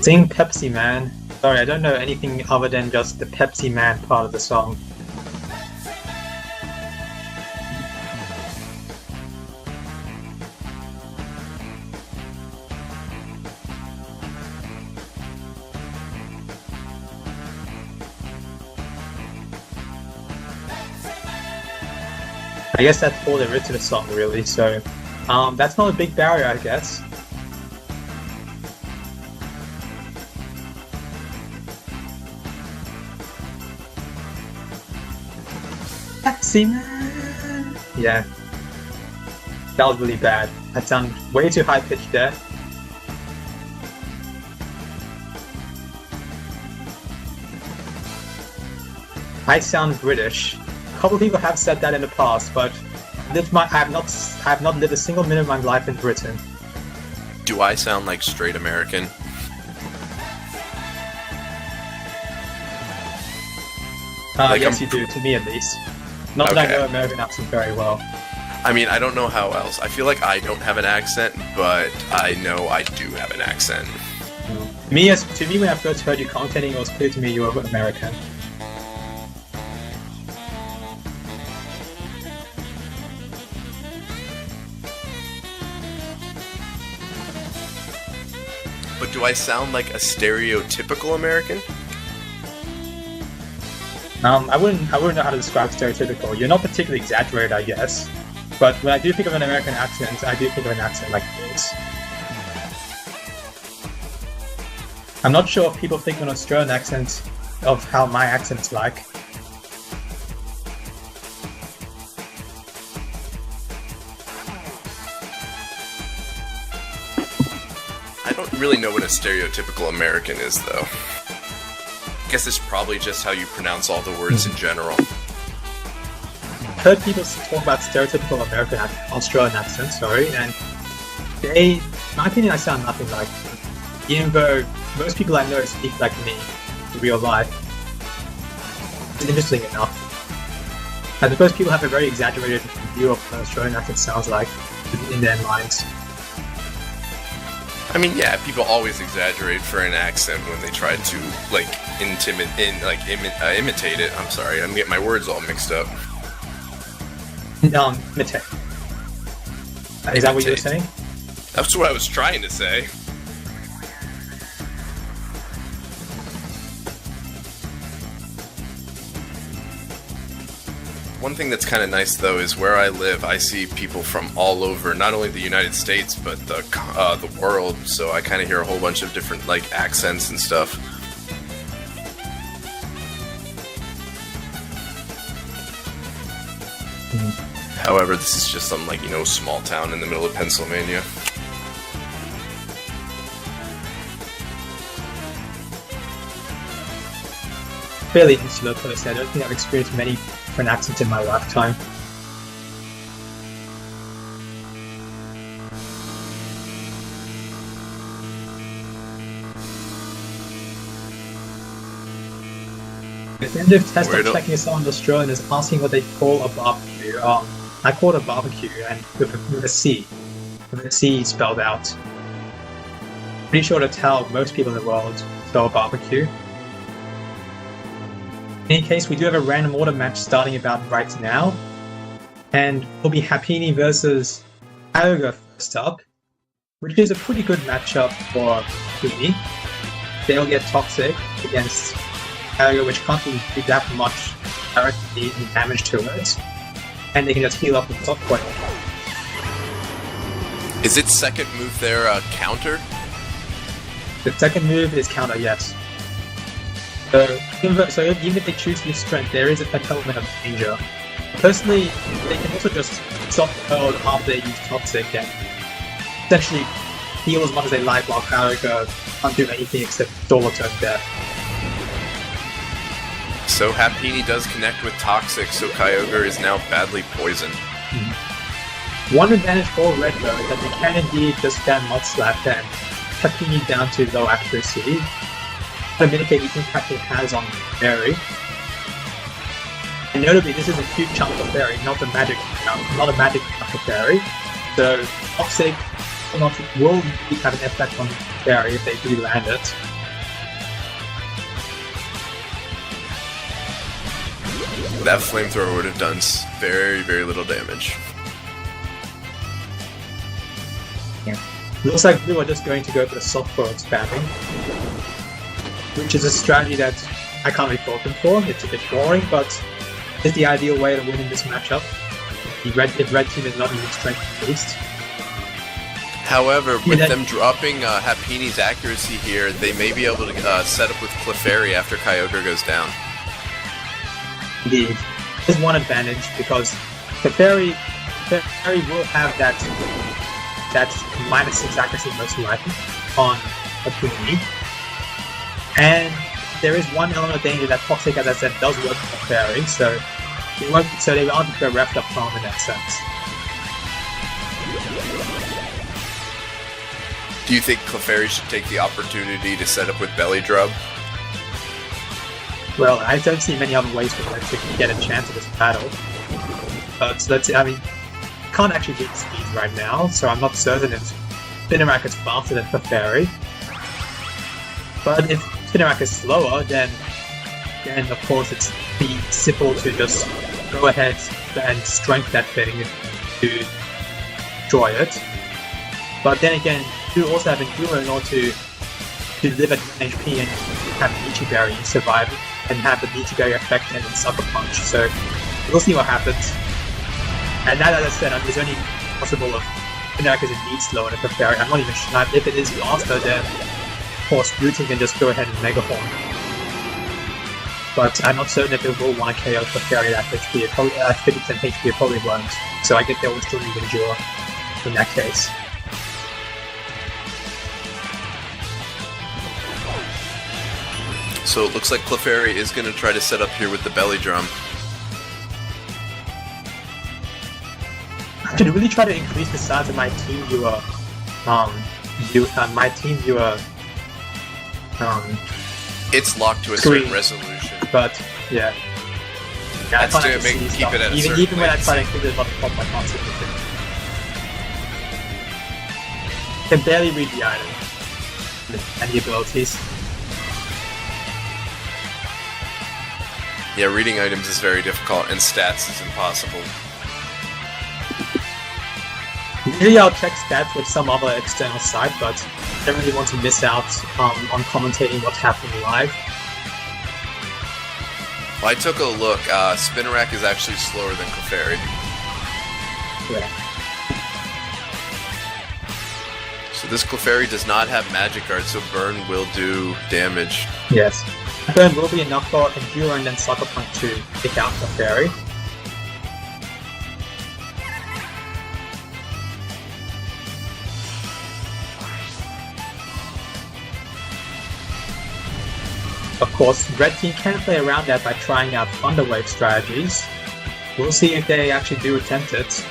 Sing Pepsi Man. Sorry, I don't know anything other than just the Pepsi Man part of the song. I guess that's all there is to the song, really, so that's not a big barrier, I guess. Pepsi Man! Yeah. That was really bad. That sounded way too high-pitched there. I sound British. A couple people have said that in the past, but I have not lived a single minute of my life in Britain. Do I sound like straight American? Yes, you do, to me at least. Not that I know American accent very well. I mean, I don't know how else. I feel like I don't have an accent, but I know I do have an accent. To me, when I first heard you commentating, it was clear to me you were American. But do I sound like a stereotypical American? I wouldn't know how to describe stereotypical. You're not particularly exaggerated, I guess. But when I do think of an American accent, I do think of an accent like this. I'm not sure if people think of an Australian accent of how my accent's like. I don't really know what a stereotypical American is, though. I guess it's probably just how you pronounce all the words in general. I've heard people talk about stereotypical Australian accents, and in my opinion, I sound nothing like them. Even though most people I know speak like me in real life. It's interesting enough. I suppose people have a very exaggerated view of what an Australian accent sounds like in their minds. I mean, yeah, people always exaggerate for an accent when they try to, like, imitate it. I'm sorry, I'm getting my words all mixed up. Imitate. Is that what you were saying? That's what I was trying to say. One thing that's kind of nice, though, is where I live, I see people from all over, not only the United States, but the world, so I kind of hear a whole bunch of different, like, accents and stuff. However, this is just some, like, small town in the middle of Pennsylvania. Fairly insular person. I don't think I've experienced many different accents in my lifetime. The end of test of checking someone Australian is asking what they call a barbecue. I call it a barbecue, and with a C. With a C spelled out. Pretty sure that's how most people in the world spell barbecue. In any case, we do have a random order match starting about right now. And it'll be Happiny versus Kyogre first up, which is a pretty good matchup for Happiny. They'll get Toxic against Kyogre, which can't really do that much directly damage to it. And they can just heal up with top point. Is its second move there counter? The second move is counter, yes. So even if they choose to use strength, there is an element of danger. Personally, they can also just soft curl after they use Toxic and essentially heal as much as they like while Kyogre can't do anything except stall a turn death. So Happiny does connect with Toxic, so Kyogre is now badly poisoned. One advantage for Red though is that they can indeed just stand Mud Slap and Happiny down to low accuracy. To mitigate the impact it has on Fairy. And notably, this is a huge chunk of Fairy, not a magic chunk of Fairy. So Toxic will have an effect on Fairy if they do land it. That flamethrower would have done very, very little damage. Yeah. Looks like Blue are just going to go for the softball spamming, which is a strategy that I can't really fault them for. It's a bit boring, but it's the ideal way to win in this matchup. If red team is not using strength boost. However, with them dropping Happiny's accuracy here, they may be able to set up with Clefairy after Kyogre goes down. Indeed. There's one advantage, because Clefairy will have that -6 accuracy most likely on Happiny. And there is one element of danger that Toxic, as I said, does work for Clefairy, so they aren't bereft of harm in that sense. Do you think Clefairy should take the opportunity to set up with Belly Drub? Well, I don't see many other ways for them to get a chance at this battle. But can't actually beat speed right now, so I'm not certain if Spinarak is faster than Clefairy. But if Spinarak is slower, then of course it's simple to just go ahead and strength that thing to destroy it. But then again, you also have Endure in order to live at 1 HP and have Leechy Berry survive and have the Leechy Berry effect and then Sucker Punch. So we'll see what happens. And that, as I said, it's only possible if Spinarak is indeed slower than Clefairy. I'm not even sure if it is faster, then of course Blue Team can just go ahead and Mega Horn. But I'm not certain if it will want to KO Clefairy at HP. At 50% HP it probably won't. So I guess they will still need Endure in that case. So it looks like Clefairy is going to try to set up here with the Belly Drum. I should really try to increase the size of my team viewer. It's locked to a certain resolution. But yeah, that's to keep it at a certain even when I try to increase it, I can't see anything. Can barely read the item and the abilities. Yeah, reading items is very difficult, and stats is impossible. Usually I'll check stats with some other external site, but I don't really want to miss out on commentating what's happening live. Well, I took a look. Spinarak is actually slower than Clefairy. Yeah. So this Clefairy does not have Magic Guard, so Burn will do damage. Yes. Burn will be enough for Endure and then Sucker Punch to pick out Clefairy. Of course, Red Team can play around that by trying out Thunder Wave strategies. We'll see if they actually do attempt it.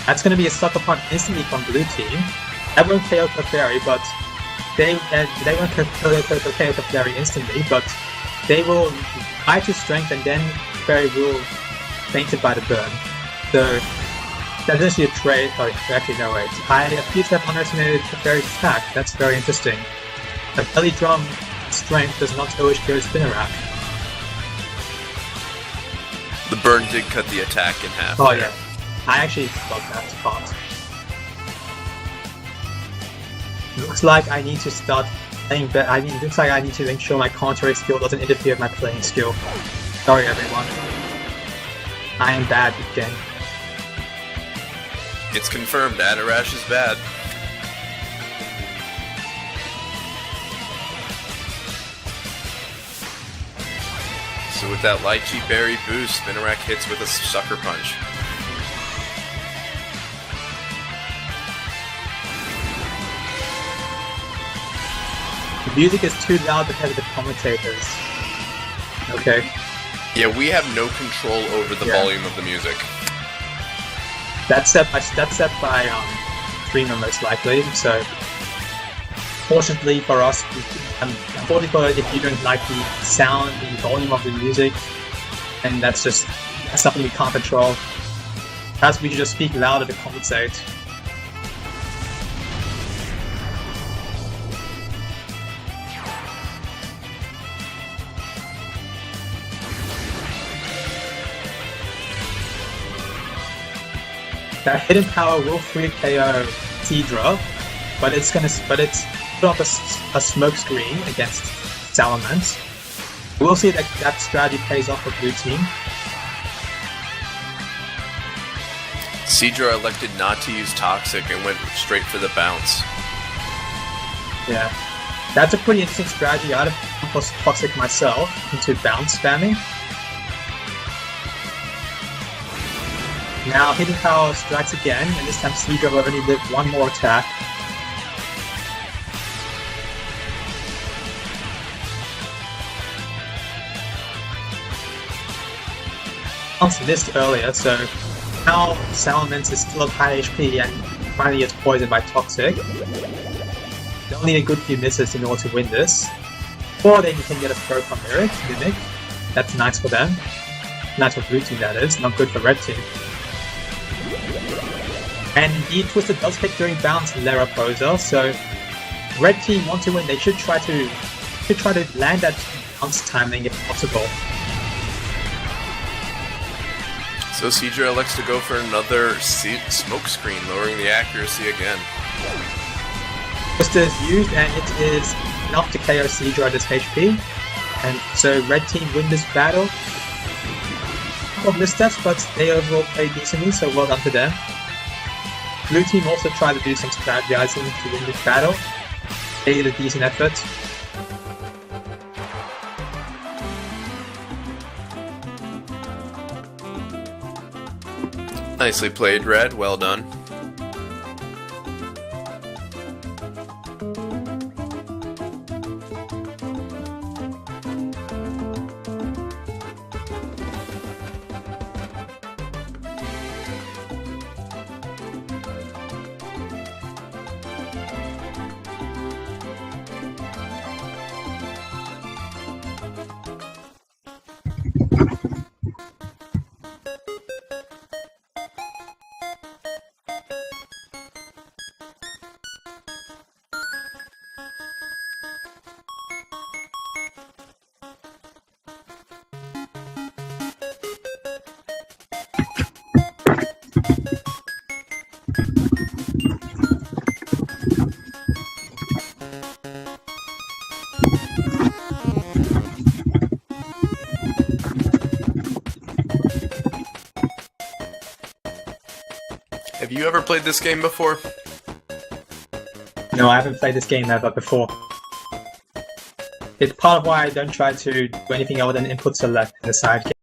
That's going to be a Sucker Punch instantly from Blue Team. That won't KO Clefairy, but they won't KO Clefairy instantly, but they will high to strength and then Clefairy will fainted by the burn. So that's actually a trade. Oh, actually no wait. I appear to have underestimated Clefairy's attack. That's very interesting. The Belly Drum strength does not always go Spinarak. The burn did cut the attack in half. Oh yeah. I actually love that part. Looks like I need to start playing better. I mean, looks like I need to ensure my countering skill doesn't interfere with my playing skill. Sorry everyone. I am bad with game. It's confirmed, Adarash is bad. So with that Lychee Berry boost, Spinarak hits with a Sucker Punch. The music is too loud because of the commentators. Okay. Yeah, we have no control over the volume of the music. That's set by streamer most likely. So, fortunately for us, unfortunately if you don't like the sound, the volume of the music, and that's something we can't control. Perhaps we should just speak louder to compensate. That hidden power will free KO Seadra, but it's put up a smoke screen against Salamence. We'll see that that strategy pays off for blue team. Seadra elected not to use Toxic and went straight for the bounce. Yeah, that's a pretty interesting strategy. I'd have gone for Toxic myself into bounce spamming. Now hidden power strikes again, and this time Seadra will only live one more attack. Bounce missed earlier, so now Salamence is still at high HP and finally gets poisoned by Toxic. They'll need a good few misses in order to win this. Or they can get a throw from Mimic. That's nice for them. Nice for blue team, that is. Not good for red team. And indeed, Twister does hit during bounce Lera Poser, so red team want to win. They should try to land that bounce timing if possible. So Seadra elects to go for another smoke screen, lowering the accuracy again. Twister is used, and it is enough to KO Seadra at its HP. And so red team win this battle. A couple of missteps, but they overall played decently, so well done to them. Blue team also tried to do some strategizing to win this battle. They did a decent effort. Nicely played, Red. Well done. Have you ever played this game before? No, I haven't played this game ever before. It's part of why I don't try to do anything other than input select in the side game.